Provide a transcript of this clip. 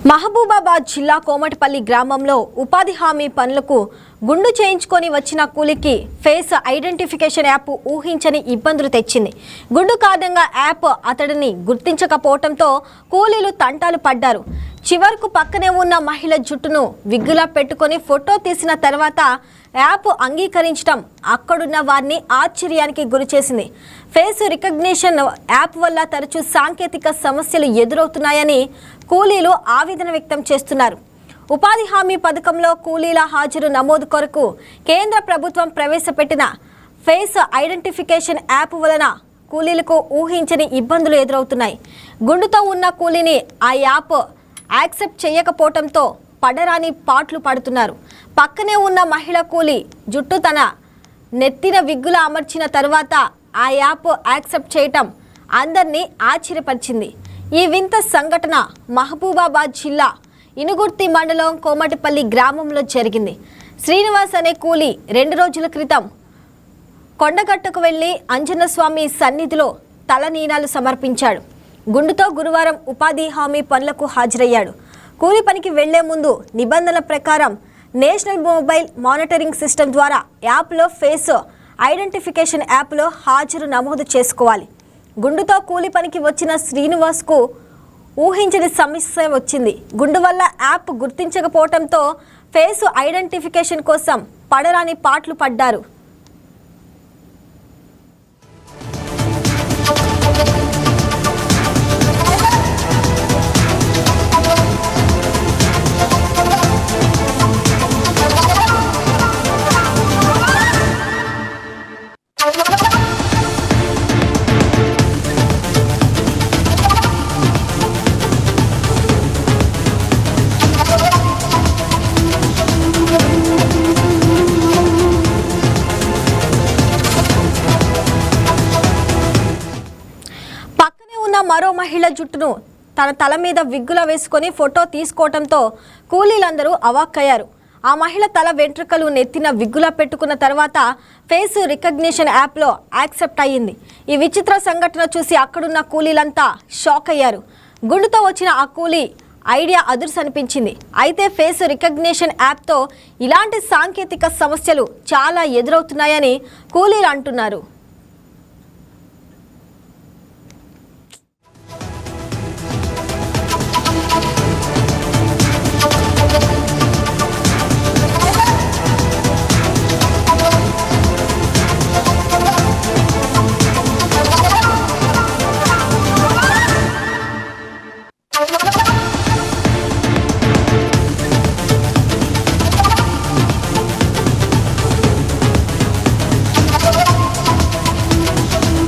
మహబూబాబాద్ జిల్లా కోమటిపల్లి గ్రామంలో ఉపాధి హామీ పనులకు గుండు చేయించుకొని వచ్చిన కూలికి ఫేస్ ఐడెంటిఫికేషన్ యాప్ ఊహించని ఇబ్బందులు తెచ్చింది. గుండు కారణంగా యాప్ అతడిని గుర్తించకపోవడంతో కూలీలు తంటాలు పడ్డారు. చివరకు పక్కనే ఉన్న మహిళ జుట్టును విగ్గులా పెట్టుకొని ఫోటో తీసిన తర్వాత యాప్ అంగీకరించడం అక్కడున్న వారిని ఆశ్చర్యానికి గురిచేసింది. ఫేస్ రికగ్నిషన్ యాప్ వల్ల తరచూ సాంకేతిక సమస్యలు ఎదురవుతున్నాయని కూలీలు ఆవేదన వ్యక్తం చేస్తున్నారు. ఉపాధి హామీ పథకంలో కూలీల హాజరు నమోదు కొరకు కేంద్ర ప్రభుత్వం ప్రవేశపెట్టిన ఫేస్ ఐడెంటిఫికేషన్ యాప్ వలన కూలీలకు ఊహించని ఇబ్బందులు ఎదురవుతున్నాయి. గుండుతో ఉన్న కూలీని ఆ యాప్ యాక్సెప్ట్ చేయకపోవడంతో పడరాని పాట్లు పడుతున్నారు. పక్కనే ఉన్న మహిళ కూలీ జుట్టు తన నెత్తిన విగ్గులా అమర్చిన తర్వాత ఆ యాప్ యాక్సెప్ట్ చేయటం అందరినీ ఆశ్చర్యపరిచింది. ఈ వింత సంఘటన మహబూబాబాద్ జిల్లా ఇనుగుర్తి మండలం కోమటిపల్లి గ్రామంలో జరిగింది. శ్రీనివాస్ అనే కూలీ 2 రోజుల క్రితం కొండగట్టుకు వెళ్లి అంజనస్వామి సన్నిధిలో తలనీనాలు సమర్పించాడు. గుండుతో గురువారం ఉపాధి హామీ పనులకు హాజరయ్యాడు. కూలీ పనికి వెళ్లే ముందు నిబంధనల ప్రకారం నేషనల్ మొబైల్ మానిటరింగ్ సిస్టమ్ ద్వారా యాప్లో ఫేస్ ఐడెంటిఫికేషన్ యాప్లో హాజరు నమోదు చేసుకోవాలి. గుండుతో కూలీ పనికి వచ్చిన శ్రీనివాస్కు ఊహించని సమస్య వచ్చింది. గుండు వల్ల యాప్ గుర్తించకపోవడంతో ఫేస్ ఐడెంటిఫికేషన్ కోసం పడరాని పాట్లు పడ్డారు. మరో మహిళ జుట్టును తన తల మీద విగ్గుల వేసుకొని ఫోటో తీసుకోవడంతో కూలీలందరూ అవాక్కయ్యారు. ఆ మహిళ తల వెంట్రుకలు నెత్తిన విగ్గులా పెట్టుకున్న తర్వాత ఫేస్ రికగ్నిషన్ యాప్లో యాక్సెప్ట్ అయ్యింది. ఈ విచిత్ర సంఘటన చూసి అక్కడున్న కూలీలంతా షాక్ అయ్యారు. గుండుతో వచ్చిన ఆ కూలీ ఐడియా అదుర్స్ అనిపించింది. అయితే ఫేస్ రికగ్నిషన్ యాప్తో ఇలాంటి సాంకేతిక సమస్యలు చాలా ఎదురవుతున్నాయని కూలీలు అంటున్నారు.